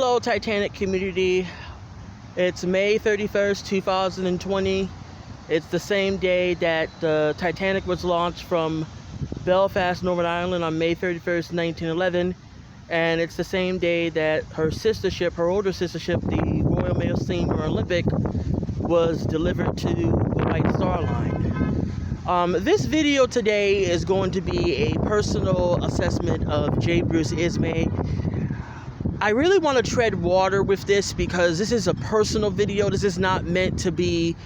Hello, Titanic community. It's May 31st, 2020. It's the same day that the Titanic was launched from Belfast, Northern Ireland on May 31st, 1911. And it's the same day that her sister ship, her older sister ship, the Royal Mail Steamer Olympic, was delivered to the White Star Line. This video today is going to be a personal assessment of J Bruce Ismay. I really want to tread water with this because this is a personal video. This is not meant to be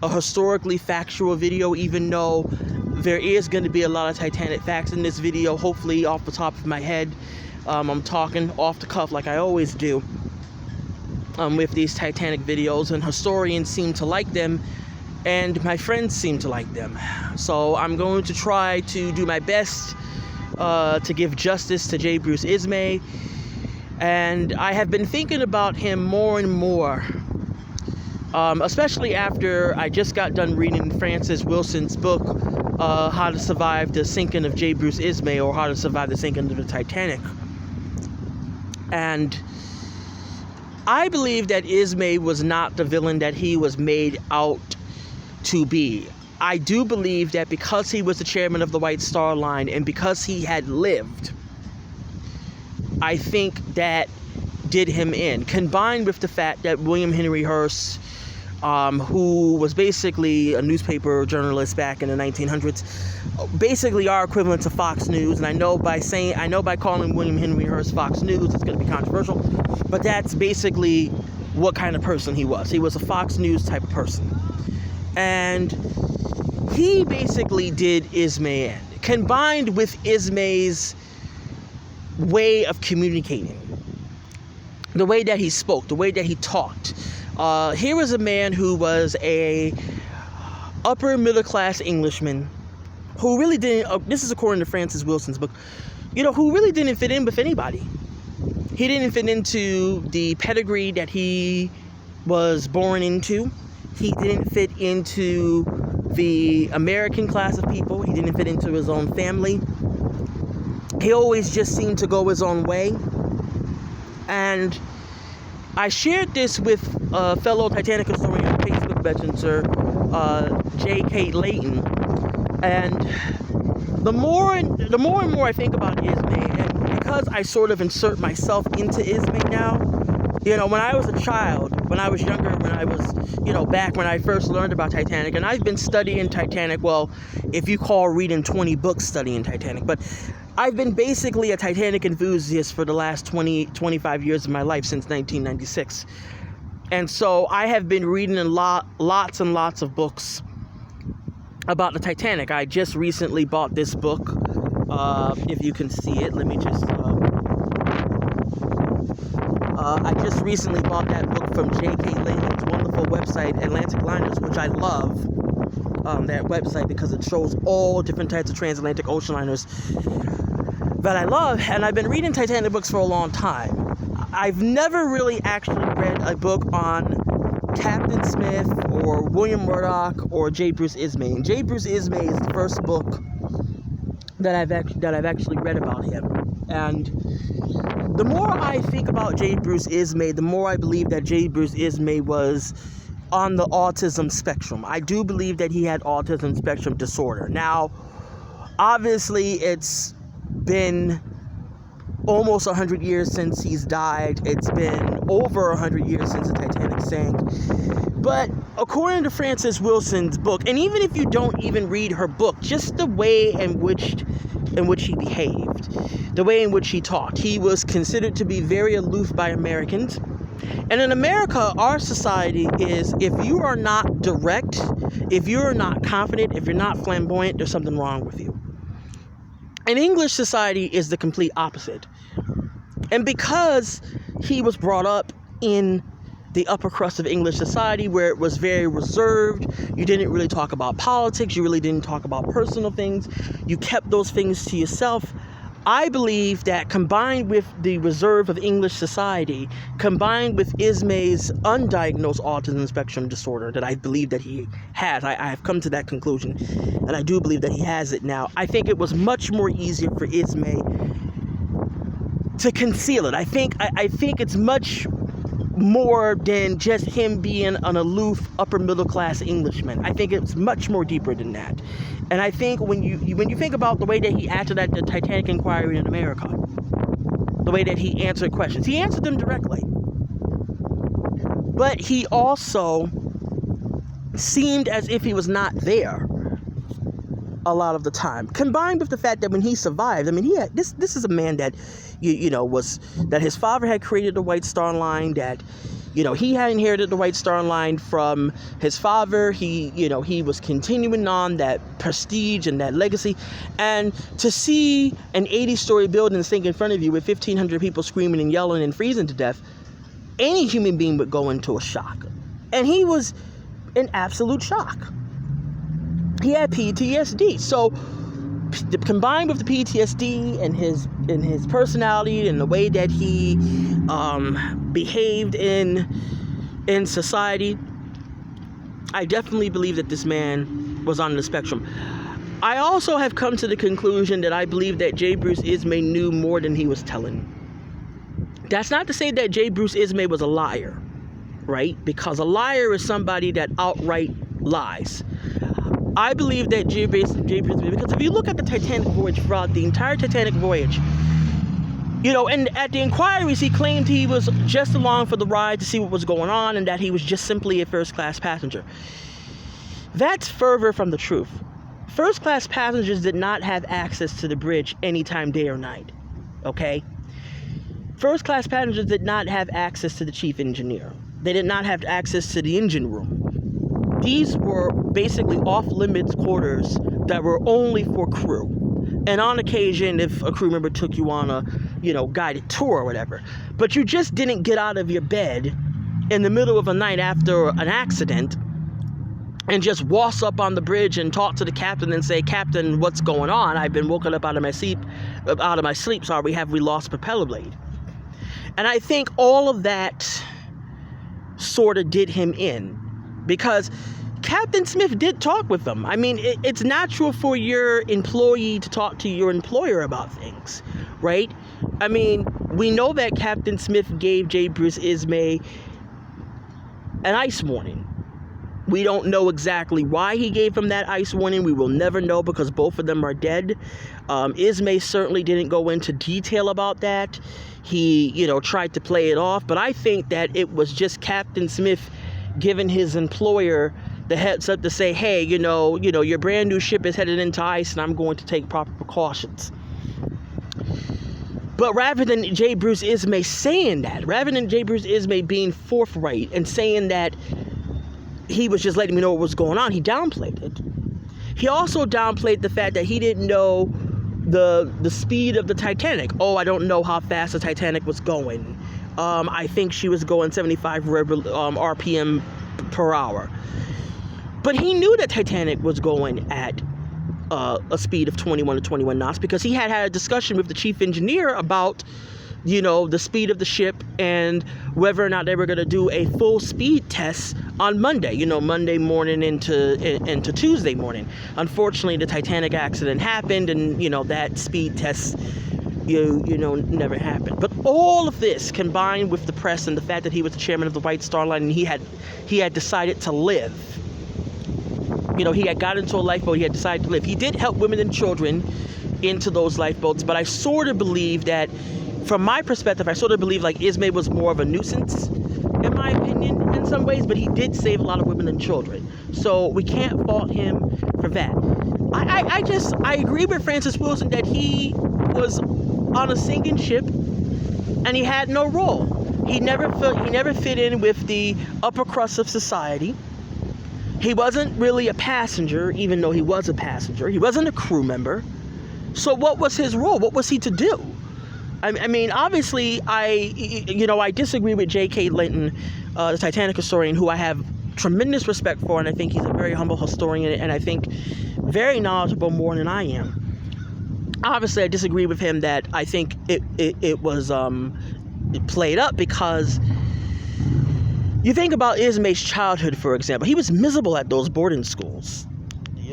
a historically factual video, even though there is going to be a lot of Titanic facts in this video, hopefully off the top of my head. I'm talking off the cuff like I always do with these Titanic videos, and historians seem to like them, and my friends seem to like them. So I'm going to try to do my best to give justice to J Bruce Ismay. And I have been thinking about him more and more, especially after I just got done reading Francis Wilson's book, How to Survive the Sinking of J Bruce Ismay, or How to Survive the Sinking of the Titanic. And I believe that Ismay was not the villain that he was made out to be. I do believe that because he was the chairman of the White Star Line and because he had lived, I think that did him in, combined with the fact that William Henry Hearst, who was basically a newspaper journalist back in the 1900s, basically our equivalent to Fox News. And I know by calling William Henry Hearst Fox News, it's going to be controversial, but that's basically what kind of person he was. He was a Fox News type of person. And he basically did Ismay in, combined with Ismay's way of communicating, the way that he spoke, the way that he talked. Here was a man who was a upper middle class Englishman who really didn't, this is according to Francis Wilson's book, who really didn't fit in with anybody. He didn't fit into the pedigree that he was born into. He didn't fit into the American class of people. He didn't fit into his own family. He always just seemed to go his own way. And I shared this with a fellow Titanic historian on Facebook Messenger, J.K. Layton. And the more and more I think about Ismay, and because I sort of insert myself into Ismay now, when I was a child, when I was younger, when I was, back when I first learned about Titanic, and I've been studying Titanic, well, if you call reading 20 books studying Titanic, but I've been basically a Titanic enthusiast for the last 25 years of my life, since 1996. And so I have been reading lots and lots of books about the Titanic. I just recently bought this book. If you can see it, let me just... I just recently bought that book from J.K. Layton's wonderful website, Atlantic Liners, which I love, that website, because it shows all different types of transatlantic ocean liners that I love. And I've been reading Titanic books for a long time. I've never really actually read a book on Captain Smith or William Murdoch or J. Bruce Ismay. And J. Bruce Ismay is the first book that I've actually read about him. And the more I think about J. Bruce Ismay, the more I believe that J. Bruce Ismay was on the autism spectrum. I do believe that he had autism spectrum disorder. Now, obviously, it's been almost 100 years since he's died. It's been over 100 years since the Titanic sank. But according to Francis Wilson's book, and even if you don't even read her book, just the way in which he behaved, the way in which he talked, he was considered to be very aloof by Americans. And in America, our society is, if you are not direct, if you're not confident, if you're not flamboyant, there's something wrong with you. And English society is the complete opposite. And because he was brought up in the upper crust of English society, where it was very reserved, you didn't really talk about politics, you really didn't talk about personal things, you kept those things to yourself. I believe that combined with the reserve of English society, combined with Ismay's undiagnosed autism spectrum disorder that I believe that he has, I have come to that conclusion, and I do believe that he has it now. I think it was much more easier for Ismay to conceal it. I think it's much more than just him being an aloof upper middle class Englishman. I think it's much more deeper than that. And I think when you think about the way that he acted at the Titanic inquiry in America, the way that he answered questions, he answered them directly. But he also seemed as if he was not there a lot of the time, combined with the fact that when he survived, I mean, he had this is a man that was that his father had created the White Star Line, that he had inherited the White Star Line from his father. He was continuing on that prestige and that legacy. And to see an 80-story building sink in front of you with 1,500 people screaming and yelling and freezing to death, any human being would go into a shock. And he was in absolute shock. He had PTSD. So combined with the PTSD and his personality and the way that he behaved in society, I definitely believe that this man was on the spectrum. I also have come to the conclusion that I believe that J Bruce Ismay knew more than he was telling. That's not to say that J Bruce Ismay was a liar, right? Because a liar is somebody that outright lies. I believe that J Bruce Ismay, because if you look at the Titanic voyage, throughout the entire Titanic voyage, and at the inquiries, he claimed he was just along for the ride to see what was going on, and that he was just simply a first-class passenger. That's further from the truth. First-class passengers did not have access to the bridge anytime, day or night, okay? First-class passengers did not have access to the chief engineer. They did not have access to the engine room. These were basically off-limits quarters that were only for crew. And on occasion, if a crew member took you on a, guided tour or whatever. But you just didn't get out of your bed in the middle of a night after an accident and just waltz up on the bridge and talk to the captain and say, "Captain, what's going on? I've been woken up out of my sleep. Sorry, have we lost propeller blade?" And I think all of that sort of did him in, because Captain Smith did talk with them. I mean, it's natural for your employee to talk to your employer about things, right? I mean, we know that Captain Smith gave J Bruce Ismay an ice warning. We don't know exactly why he gave him that ice warning. We will never know, because both of them are dead. Ismay certainly didn't go into detail about that. He, tried to play it off. But I think that it was just Captain Smith giving his employer the heads up to say, "Hey, your brand new ship is headed into ice, and I'm going to take proper precautions." But rather than J Bruce Ismay saying that, rather than J Bruce Ismay being forthright and saying that he was just letting me know what was going on, he downplayed it. He also downplayed the fact that he didn't know the speed of the Titanic. "Oh, I don't know how fast the Titanic was going. I think she was going 75 RPM per hour." But he knew that Titanic was going at a speed of 21 to 21 knots, because he had a discussion with the chief engineer about, the speed of the ship and whether or not they were going to do a full speed test on Monday, Monday morning into Tuesday morning. Unfortunately, the Titanic accident happened, and, that speed test, never happened. But all of this, combined with the press and the fact that he was the chairman of the White Star Line, and he had decided to live. He had got into a lifeboat. He had decided to live. He did help women and children into those lifeboats, but I sort of believe that, from my perspective, I sort of believe like Ismay was more of a nuisance, in my opinion, in some ways, but he did save a lot of women and children. So we can't fault him for that. I agree with Francis Wilson that he was on a sinking ship and he had no role. He never fit in with the upper crust of society. He wasn't really a passenger, even though he was a passenger. He wasn't a crew member. So what was his role? What was he to do? I mean, obviously, I disagree with J.K. Linton, the Titanic historian, who I have tremendous respect for, and I think he's a very humble historian, and I think very knowledgeable more than I am. Obviously, I disagree with him that I think it was played up, because you think about Ismay's childhood, for example. He was miserable at those boarding schools.